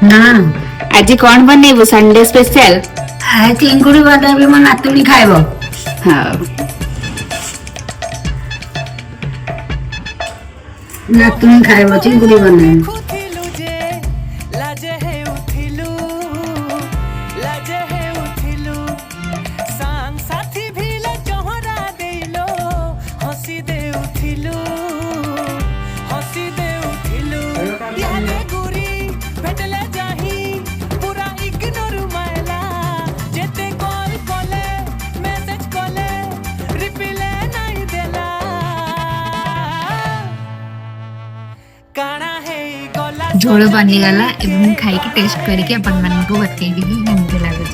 हाँ आज कौन बनेबू संडे स्पेशल? आ चिंगुड़ी बना भी मो नातुणी खाइब। हाँ नातुणी खाइब चिंगुड़ी बना। झोल बनीगला एवं खाई के टेस्ट करके अपन मन को बतेबी केमती लागे।